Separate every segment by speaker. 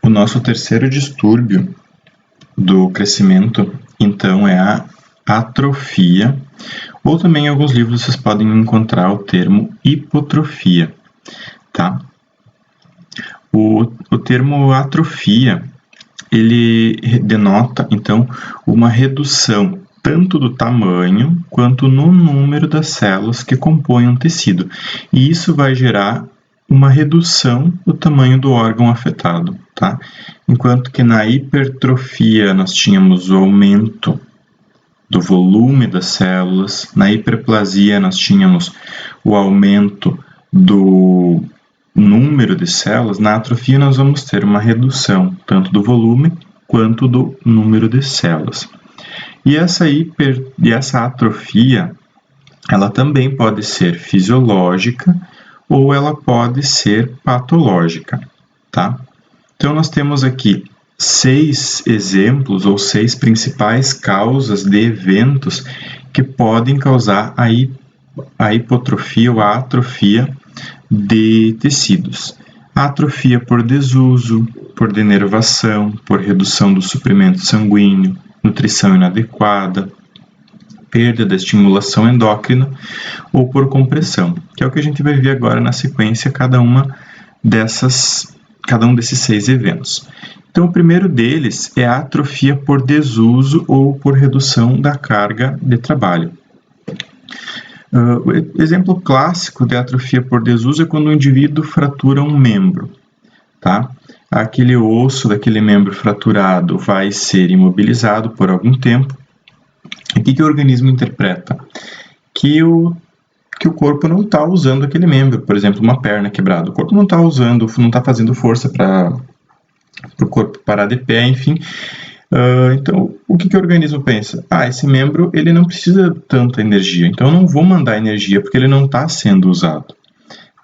Speaker 1: O nosso terceiro distúrbio do crescimento, então, é a atrofia, ou também em alguns livros vocês podem encontrar o termo hipotrofia, tá? O termo atrofia, ele denota, então, uma redução tanto do tamanho quanto no número das células que compõem um tecido. E isso vai gerar uma redução do tamanho do órgão afetado, tá? Enquanto que na hipertrofia nós tínhamos o aumento do volume das células, na hiperplasia nós tínhamos o aumento do número de células, na atrofia nós vamos ter uma redução tanto do volume quanto do número de células. E essa atrofia, ela também pode ser fisiológica ou ela pode ser patológica, tá? Então nós temos aqui 6 exemplos ou 6 principais causas de eventos que podem causar a hipotrofia ou a atrofia de tecidos. A atrofia por desuso, por denervação, por redução do suprimento sanguíneo, nutrição inadequada, perda da estimulação endócrina ou por compressão, que é o que a gente vai ver agora na sequência, cada um desses 6 eventos. Então, o primeiro deles é a atrofia por desuso ou por redução da carga de trabalho. O exemplo clássico de atrofia por desuso é quando o indivíduo fratura um membro, tá? Aquele osso daquele membro fraturado vai ser imobilizado por algum tempo. E o que o organismo interpreta? Que o corpo não está usando aquele membro, por exemplo, uma perna quebrada. O corpo não está fazendo força para o corpo parar de pé, enfim. Então, o que o organismo pensa? Esse membro ele não precisa tanta energia, então eu não vou mandar energia porque ele não está sendo usado.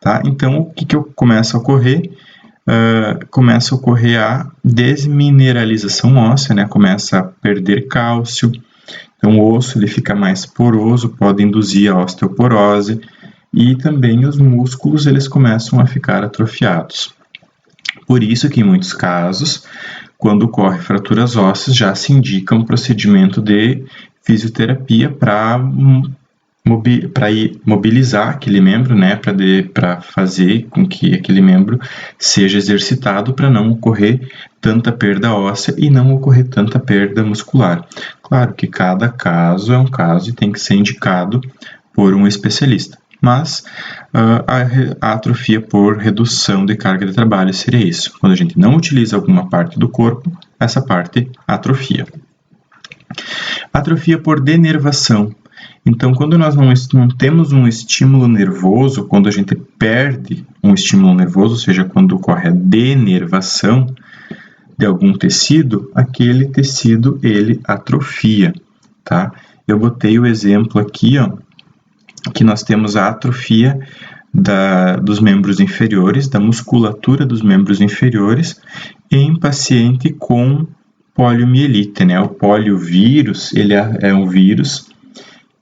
Speaker 1: Tá? Então, o que começa a ocorrer? Começa a ocorrer a desmineralização óssea, né? Começa a perder cálcio, então o osso ele fica mais poroso, pode induzir a osteoporose e também os músculos eles começam a ficar atrofiados. Por isso que em muitos casos, quando ocorre fraturas ósseas, já se indica um procedimento de fisioterapia para mobilizar aquele membro, né, para fazer com que aquele membro seja exercitado para não ocorrer tanta perda óssea e não ocorrer tanta perda muscular. Claro que cada caso é um caso e tem que ser indicado por um especialista, mas a atrofia por redução de carga de trabalho seria isso. Quando a gente não utiliza alguma parte do corpo, essa parte atrofia. Atrofia por denervação. Então, quando nós não temos um estímulo nervoso, quando a gente perde um estímulo nervoso, ou seja, quando ocorre a denervação de algum tecido, aquele tecido ele atrofia, tá? Eu botei o exemplo aqui, que nós temos a atrofia dos membros inferiores, da musculatura dos membros inferiores, em paciente com poliomielite, né? O poliovírus, ele é um vírus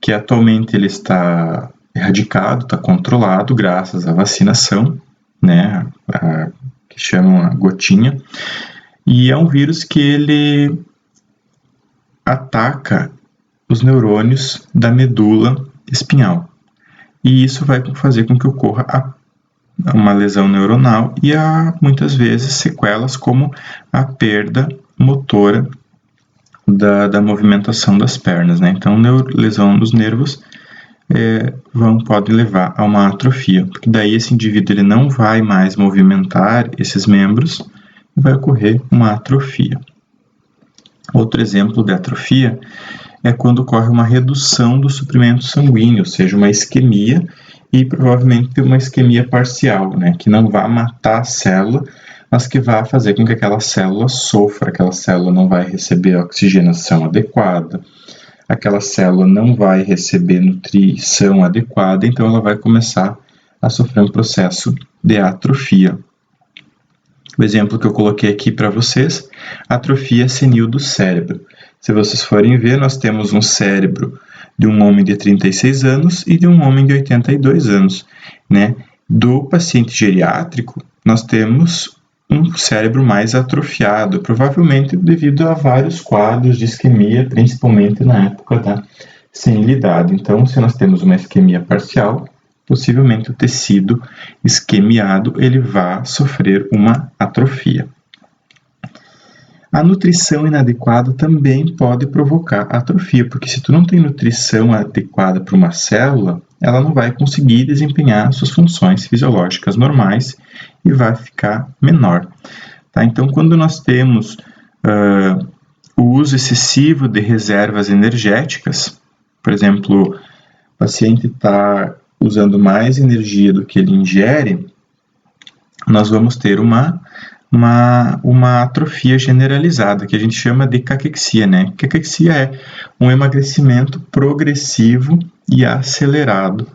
Speaker 1: que atualmente ele está erradicado, está controlado graças à vacinação, né, que chamam a gotinha, e é um vírus que ele ataca os neurônios da medula espinhal, e isso vai fazer com que ocorra uma lesão neuronal e muitas vezes sequelas como a perda motora da movimentação das pernas, né? Então, lesão nos nervos pode levar a uma atrofia, porque daí esse indivíduo ele não vai mais movimentar esses membros e vai ocorrer uma atrofia. Outro exemplo de atrofia é quando ocorre uma redução do suprimento sanguíneo, ou seja, uma isquemia e provavelmente uma isquemia parcial, né? Que não vai matar a célula, mas que vai fazer com que aquela célula sofra, aquela célula não vai receber a oxigenação adequada, aquela célula não vai receber nutrição adequada, então ela vai começar a sofrer um processo de atrofia. O exemplo que eu coloquei aqui para vocês, atrofia senil do cérebro. Se vocês forem ver, nós temos um cérebro de um homem de 36 anos e de um homem de 82 anos, né? Do paciente geriátrico, nós temos um cérebro mais atrofiado, provavelmente devido a vários quadros de isquemia, principalmente na época da senilidade. Então, se nós temos uma isquemia parcial, possivelmente o tecido isquemiado ele vai sofrer uma atrofia. A nutrição inadequada também pode provocar atrofia, porque se tu não tem nutrição adequada para uma célula, ela não vai conseguir desempenhar suas funções fisiológicas normais e vai ficar menor. Tá? Então, quando nós temos o uso excessivo de reservas energéticas, por exemplo, o paciente está usando mais energia do que ele ingere, nós vamos ter uma atrofia generalizada, que a gente chama de caquexia, né? Caquexia é um emagrecimento progressivo e acelerado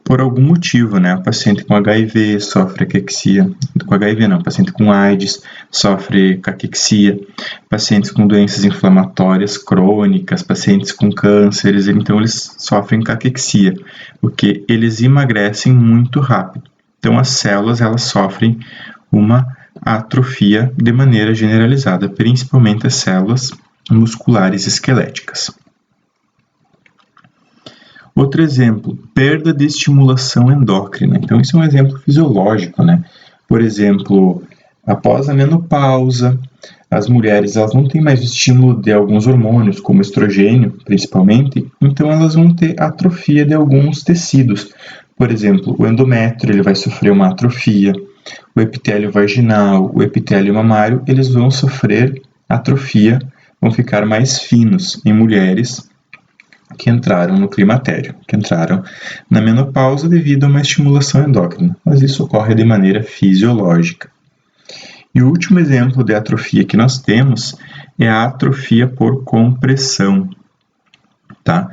Speaker 1: por algum motivo, né? O paciente com HIV sofre caquexia, com HIV não, o paciente com AIDS sofre caquexia, pacientes com doenças inflamatórias crônicas, pacientes com cânceres, então eles sofrem caquexia, porque eles emagrecem muito rápido. Então as células elas sofrem uma atrofia de maneira generalizada, principalmente as células musculares esqueléticas. Outro exemplo, perda de estimulação endócrina. Então, isso é um exemplo fisiológico, né? Por exemplo, após a menopausa, as mulheres elas não têm mais estímulo de alguns hormônios, como estrogênio, principalmente, então elas vão ter atrofia de alguns tecidos. Por exemplo, o endométrio ele vai sofrer uma atrofia, o epitélio vaginal, o epitélio mamário, eles vão sofrer atrofia, vão ficar mais finos em mulheres que entraram no climatério, que entraram na menopausa devido a uma estimulação endócrina, mas isso ocorre de maneira fisiológica. E o último exemplo de atrofia que nós temos é a atrofia por compressão, tá?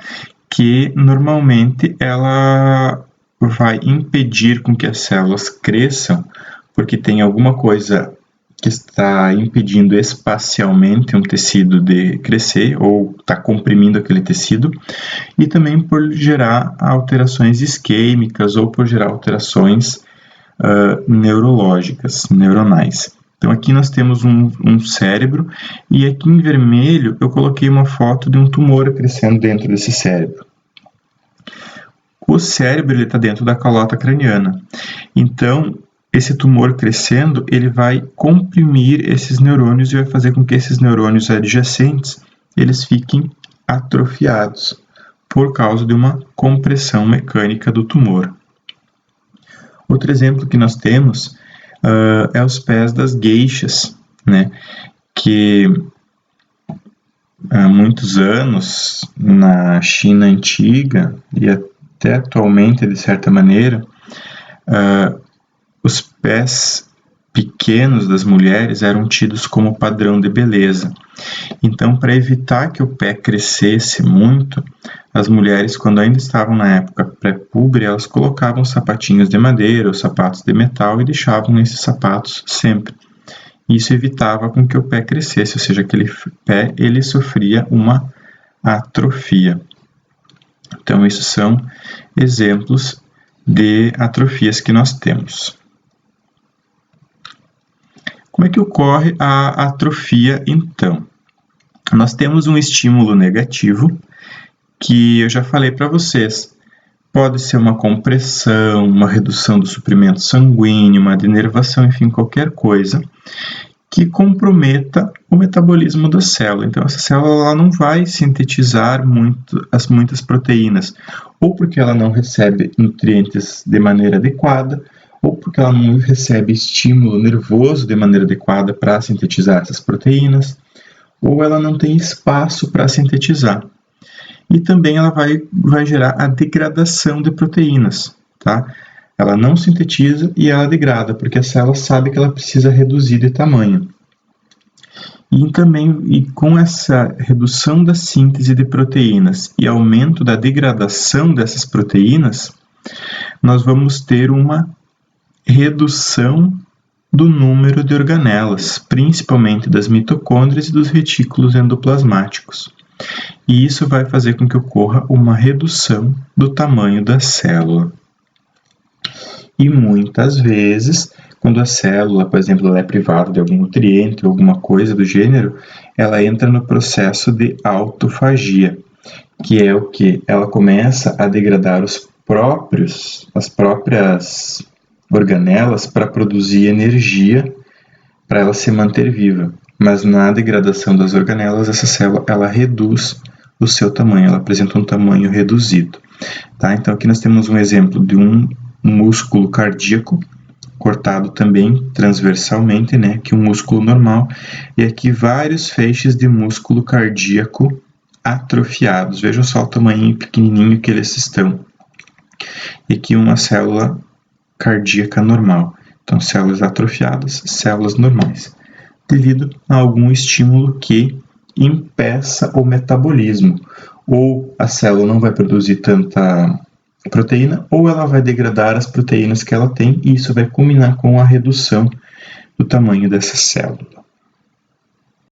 Speaker 1: Que normalmente ela vai impedir com que as células cresçam, porque tem alguma coisa que está impedindo espacialmente um tecido de crescer ou está comprimindo aquele tecido, e também por gerar alterações isquêmicas ou por gerar alterações neurológicas, neuronais. Então aqui nós temos um cérebro e aqui em vermelho eu coloquei uma foto de um tumor crescendo dentro desse cérebro. O cérebro está dentro da calota craniana, então esse tumor crescendo, ele vai comprimir esses neurônios e vai fazer com que esses neurônios adjacentes eles fiquem atrofiados por causa de uma compressão mecânica do tumor. Outro exemplo que nós temos é os pés das gueixas, né? Que há muitos anos na China antiga e até atualmente, de certa maneira, os pés pequenos das mulheres eram tidos como padrão de beleza. Então, para evitar que o pé crescesse muito, as mulheres, quando ainda estavam na época pré-púbere, elas colocavam sapatinhos de madeira ou sapatos de metal e deixavam esses sapatos sempre. Isso evitava com que o pé crescesse, ou seja, aquele pé ele sofria uma atrofia. Então, esses são exemplos de atrofias que nós temos. Como é que ocorre a atrofia, então? Nós temos um estímulo negativo, que eu já falei para vocês. Pode ser uma compressão, uma redução do suprimento sanguíneo, uma denervação, enfim, qualquer coisa que comprometa o metabolismo da célula. Então, essa célula ela não vai sintetizar muitas proteínas, ou porque ela não recebe nutrientes de maneira adequada, ou porque ela não recebe estímulo nervoso de maneira adequada para sintetizar essas proteínas, ou ela não tem espaço para sintetizar. E também ela vai gerar a degradação de proteínas, tá? Ela não sintetiza e ela degrada, porque a célula sabe que ela precisa reduzir de tamanho. E com essa redução da síntese de proteínas e aumento da degradação dessas proteínas, nós vamos ter uma redução do número de organelas, principalmente das mitocôndrias e dos retículos endoplasmáticos. E isso vai fazer com que ocorra uma redução do tamanho da célula. E muitas vezes, quando a célula, por exemplo, ela é privada de algum nutriente ou alguma coisa do gênero, ela entra no processo de autofagia, que é o que? Ela começa a degradar as próprias organelas para produzir energia para ela se manter viva. Mas na degradação das organelas, essa célula ela reduz o seu tamanho, ela apresenta um tamanho reduzido. Tá? Então aqui nós temos um exemplo de um músculo cardíaco cortado também transversalmente, né, que um músculo normal, e aqui vários feixes de músculo cardíaco atrofiados. Vejam só o tamanho pequenininho que eles estão. E aqui uma célula cardíaca normal. Então, células atrofiadas, células normais, devido a algum estímulo que impeça o metabolismo. Ou a célula não vai produzir tanta proteína, ou ela vai degradar as proteínas que ela tem, e isso vai culminar com a redução do tamanho dessa célula.